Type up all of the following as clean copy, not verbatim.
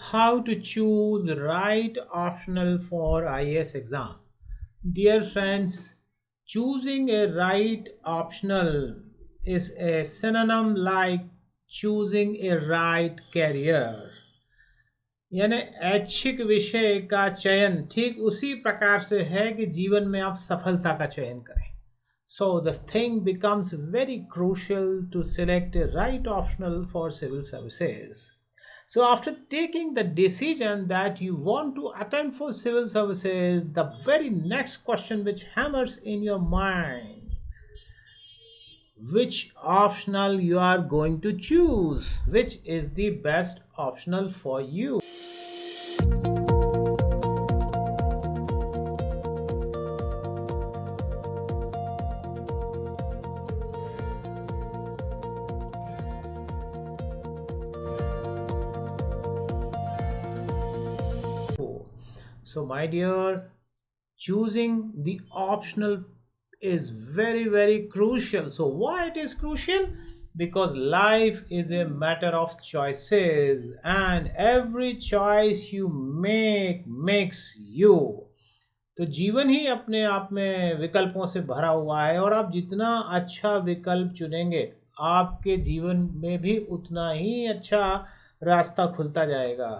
How to choose right optional for IAS exam. Dear friends, choosing a right optional is a synonym like choosing a right career. यानी ऐच्छिक विषय का चयन ठीक उसी प्रकार से है कि जीवन में आप सफलता का चयन करें. So the thing becomes very crucial to select a right optional for civil services. So after taking the decision that you want to attend for civil services, the very next question which hammers in your mind, which optional you are going to choose, which is the best optional for you. So my dear, choosing the optional is very crucial. So why it is crucial? Because life is a matter of choices and every choice you make makes you. तो जीवन ही अपने आप में विकल्पों से भरा हुआ है और आप जितना अच्छा विकल्प चुनेंगे आपके जीवन में भी उतना ही अच्छा रास्ता खुलता जाएगा.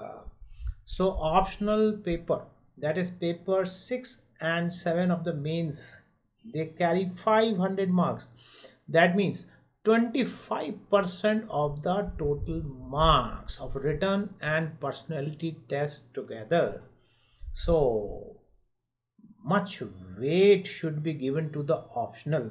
So optional paper, that is paper 6 and 7 of the mains, they carry 500 marks. That means 25% of the total marks of written and personality test together. So much weight should be given to the optional.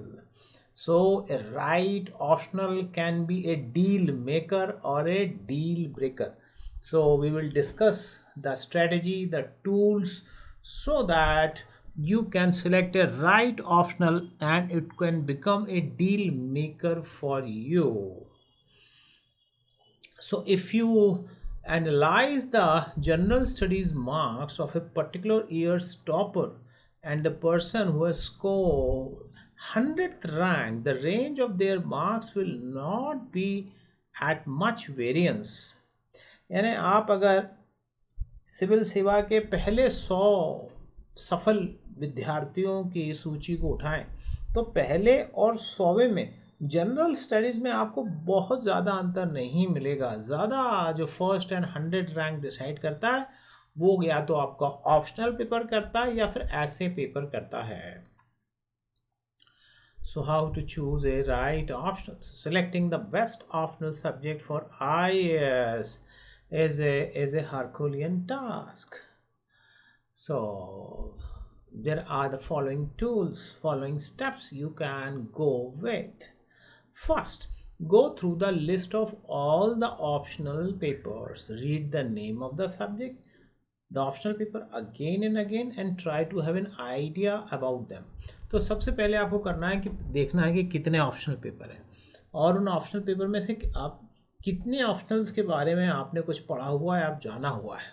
So a right optional can be a deal maker or a deal breaker. So we will discuss the strategy, the tools, so that you can select a right optional and it can become a deal maker for you. So if you analyze the general studies marks of a particular year's topper and the person who has scored 100th rank, the range of their marks will not be at much variance. यानी आप अगर civil सेवा के पहले 100 सफल विद्यार्थियों की सूची को उठाएं तो पहले और 100वें में जनरल स्टडीज़ में आपको बहुत ज़्यादा अंतर नहीं मिलेगा. ज़्यादा जो फर्स्ट एंड 100 रैंक डिसाइड करता है वो या तो आपका ऑप्शनल पेपर करता है या फिर ऐसे पेपर करता है. So how to choose a right option? Selecting the best optional subject for IAS is a Herculean task. So there are the following tools, following steps you can go with. First, go through the list of all the optional papers. Read the name of the subject, the optional paper again and again and try to have an idea about them. तो सबसे पहले आपको करना है कि देखना है कि कितने ऑप्शनल पेपर हैं और उन ऑप्शनल पेपर में से आप कितने ऑप्शनल्स के बारे में आपने कुछ पढ़ा हुआ है, आप जाना हुआ है.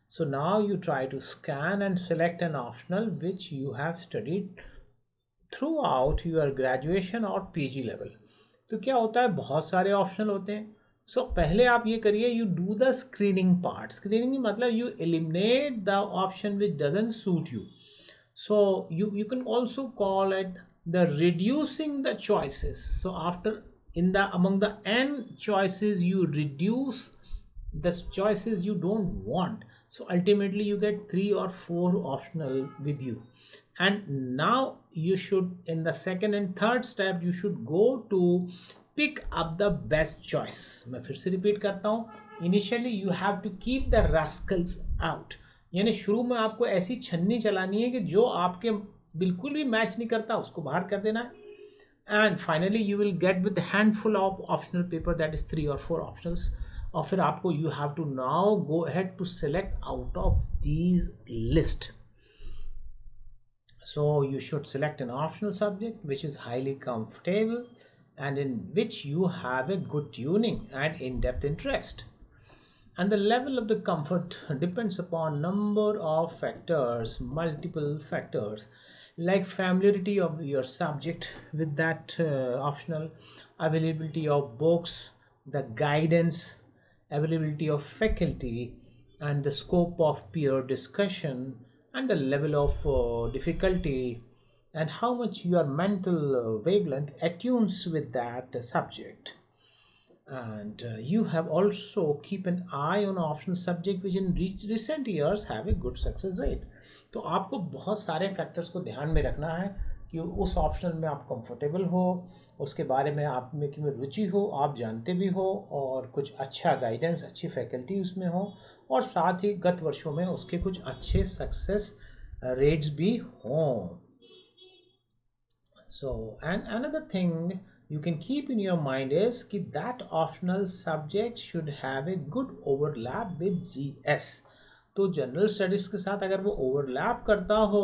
So now you try to scan and select an optional which you have studied throughout your graduation or PG level. तो क्या होता है, बहुत सारे ऑप्शनल होते हैं. सो पहले आप ये करिए, you do the screening part. Screening मतलब you eliminate the option which doesn't suit you. So you can also call it the reducing the choices. So after in the among the n choices you reduce the choices you don't want. So ultimately you get 3 or 4 optional with you. And now you should, in the second and third step, you should go to pick up the best choice. मैं फिर से repeat करता हूँ. Initially you have to keep the rascals out. यानी शुरू में आपको ऐसी छन्नी चलानी है कि जो आपके बिल्कुल भी मैच नहीं करता उसको बाहर कर देना है. And finally you will get with handful of optional paper, that is 3 or 4 optionals. और फिर आपको you have to now go ahead to select out of these list. So you should select an optional subject which is highly comfortable and in which you have a good tuning and in-depth interest. And the level of the comfort depends upon number of factors, multiple factors, like familiarity of your subject with that optional, availability of books, the guidance, availability of faculty, and the scope of peer discussion and the level of difficulty and how much your mental wavelength attunes with that subject. And you have also keep an eye on optional subject which in recent years have a good success rate. तो आपको बहुत सारे factors को ध्यान में रखना है कि उस ऑप्शनल में आप कंफर्टेबल हो, उसके बारे में आप में कि में रुचि हो, आप जानते भी हो, और कुछ अच्छा गाइडेंस, अच्छी फैकल्टी उसमें हो, और साथ ही गत वर्षों में उसके कुछ अच्छे सक्सेस रेट्स भी हों. So, and another thing you can keep in your mind is that optional subject should have a good overlap with GS. तो जनरल स्टडीज के साथ अगर वो ओवरलैप करता हो,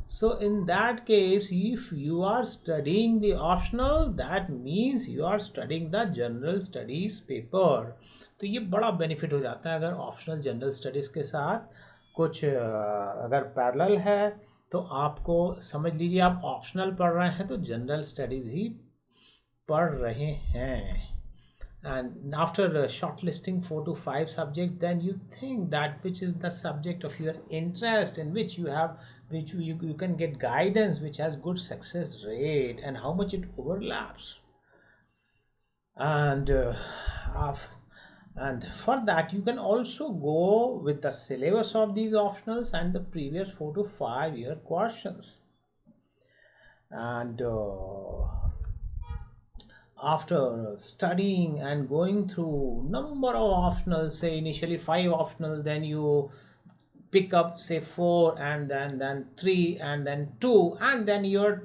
so in that case if you are studying the optional, that means you are studying the general studies paper. तो ये बड़ा बेनिफिट हो जाता है अगर ऑप्शनल जनरल स्टडीज के साथ कुछ अगर पैरेलल है, तो आपको समझ लीजिए आप ऑप्शनल पढ़ रहे हैं तो जनरल स्टडीज ही पढ़ रहे हैं. And after shortlisting 4 to 5 subjects, then you think that which is the subject of your interest in which you have, which you can get guidance which has good success rate and how much it overlaps. And and for that you can also go with the syllabus of these optionals and the previous 4 to 5 year questions. And after studying and going through number of optionals, say initially 5 optional, then you pick up say 4 and then 3 and then 2, and then you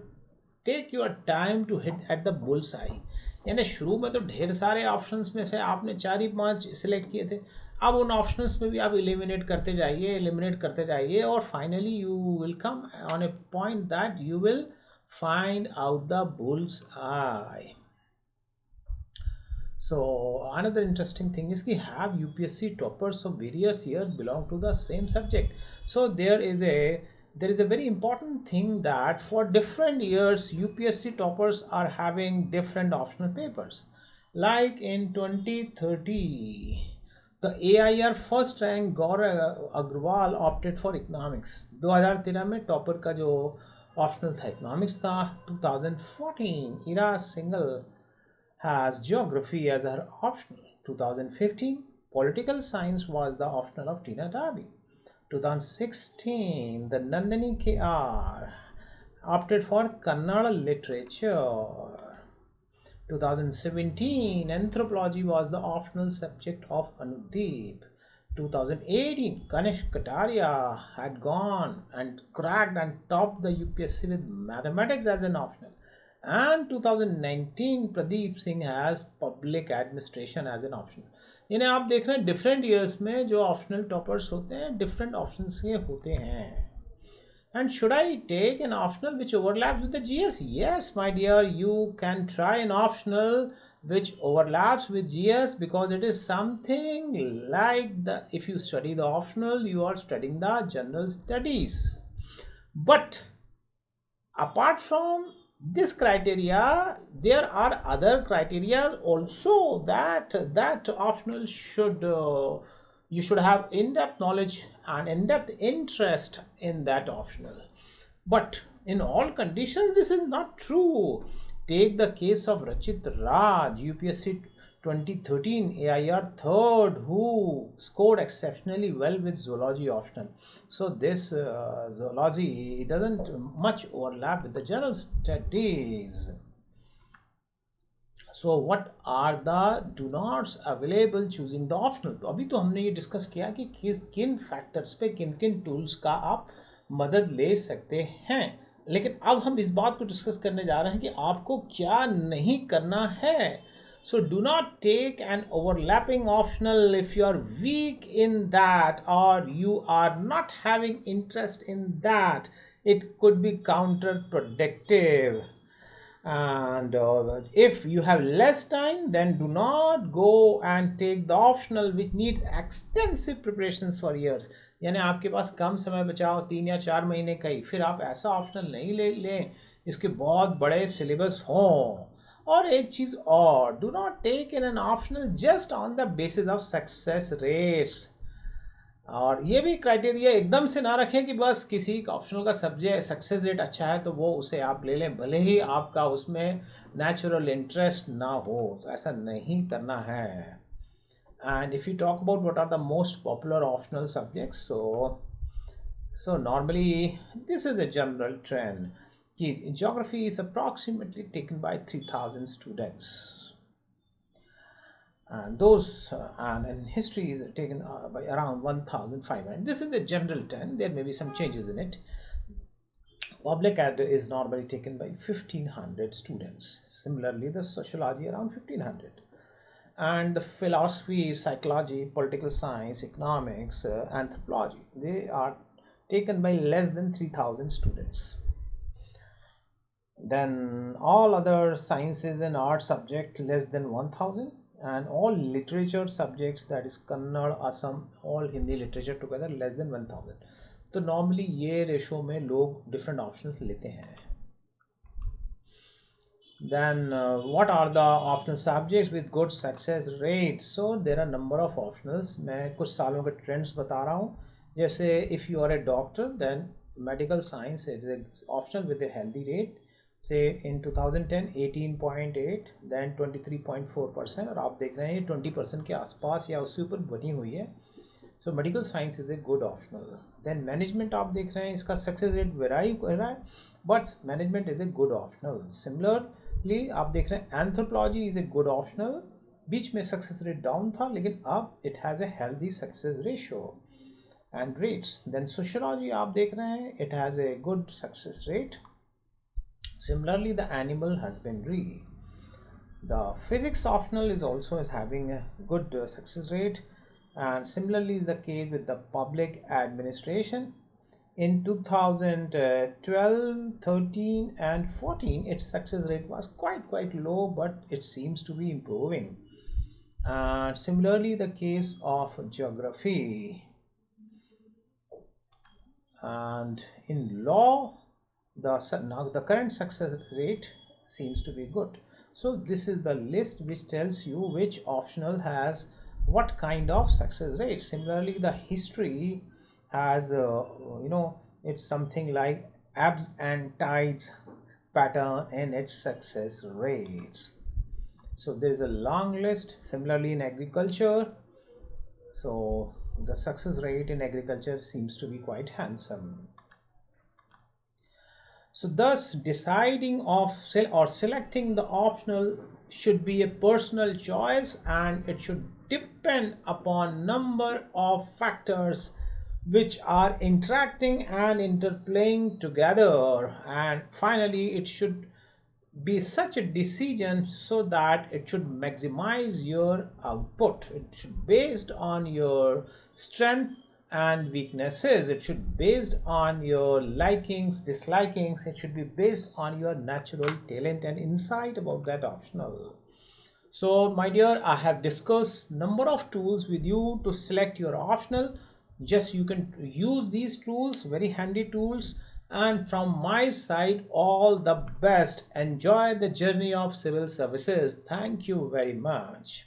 take your time to hit at the bullseye. यानी शुरू में तो ढेर सारे options में से आपने 4 ही 5 select किए थे, अब उन ऑप्शंस में भी आप एलिमिनेट करते जाइए और finally you will come on A point that you will find out the bull's eye. So another interesting thing is कि have UPSC toppers of various years belong to the same subject. So there is a very important thing that for different years UPSC toppers are having different optional papers. Like in 2030, the AIR first rank Gaurav Agrawal opted for economics. 2013 में topper का जो optional था economics था. 2014 Ira Singhal has geography as her optional. 2015 political science was the optional of Tina Darby. 2016 the Nandini KR opted for Kannada literature. 2017 anthropology was the optional subject of Anudeep. 2018 Ganesh Kataria had gone and cracked and topped the UPSC with mathematics as an optional. And 2019 Pradeep Singh has public administration as an optional. इन्हें आप देख रहे हैं different years में जो optional toppers होते हैं different options के होते हैं. And should I take an optional which overlaps with the GS? Yes, my dear, you can try an optional which overlaps with GS because it is something like if you study the optional, you are studying the general studies. But apart from this criteria, there are other criteria also that optional should you should have in-depth knowledge and in-depth interest in that optional. But in all conditions this is not true. Take the case of Rachit Raj, UPSC 2013 AIR third, who scored exceptionally well with zoology optional. So this zoology doesn't much overlap with the general studies. So what are the do nots available choosing the optional? तो अभी तो हमने ये discuss किया कि किन factors पे किन किन टूल्स का आप मदद ले सकते हैं, लेकिन अब हम इस बात को डिस्कस करने जा रहे हैं कि आपको क्या नहीं करना है. So do not take an overlapping optional if you are weak in that or you are not having interest in that. It could be counterproductive. And if you have less time, then do not go and take the optional which needs extensive preparations for years. यानी आपके पास कम समय बचाओ 3 या 4 महीने का ही, फिर आप ऐसा ऑप्शनल नहीं ले लें इसके बहुत बड़े सिलेबस हों. और एक चीज़ और, do not take in an optional just on the basis of success rates. और ये भी क्राइटेरिया एकदम से ना रखें कि बस किसी ऑप्शनल का सब्जेक्ट सक्सेस रेट अच्छा है तो वो उसे आप ले लें, भले ही आपका उसमें नेचुरल इंटरेस्ट ना हो, तो ऐसा नहीं करना है. And if you talk about what are the most popular optional subjects, so normally this is the general trend. Geography is approximately taken by 3,000 students, and and history is taken by around 1,500. This is the general trend. There may be some changes in it. Public ed is normally taken by 1,500 students. Similarly, the sociology around 1,500. And the philosophy, psychology, political science, economics, anthropology, they are taken by less than 3,000 students. Then all other sciences and art subject less than 1,000, and all literature subjects, that is Kannada, Assam, all Hindi literature together less than 1,000. तो normally ये ratio में लोग different options लेते हैं. Then what are the optional subjects with good success rates? So there are number of optionals. मैं कुछ सालों के ट्रेंड्स बता रहा हूँ. जैसे if you are a doctor, then medical science is optional with a healthy rate. Say in 2010 18.8, then 23.4%, और आप देख रहे हैं 20% के आसपास या उससे ऊपर बनी हुई है. So medical science is a good optional. Then management आप देख रहे हैं इसका सक्सेस रेट वेराई कर रहा है, but management is a good optional. Similarly आप देख रहे हैं anthropology is a good optional. बीच में सक्सेस रेट डाउन था, लेकिन अब it has a healthy success ratio and rates. Then sociology आप देख रहे हैं it has a good success rate. Similarly, the animal husbandry. The physics optional is also having a good success rate, and similarly is the case with the public administration. In 2012, 13 and 14, its success rate was quite low, but it seems to be improving. And similarly the case of geography. And in law, now the current success rate seems to be good. So this is the list which tells you which optional has what kind of success rate. Similarly, the history has it's something like abs and tides pattern in its success rates. So there is a long list. Similarly, in agriculture, so the success rate in agriculture seems to be quite handsome. So thus deciding of selecting the optional should be a personal choice, and it should depend upon number of factors which are interacting and interplaying together. And finally it should be such a decision so that it should maximize your output. It should be based on your strength and weaknesses. It should be based on your likings, dislikings. It should be based on your natural talent and insight about that optional. So my dear, I have discussed number of tools with you to select your optional. Just you can use these tools, very handy tools. And from my side, all the best. Enjoy the journey of civil services. Thank you very much.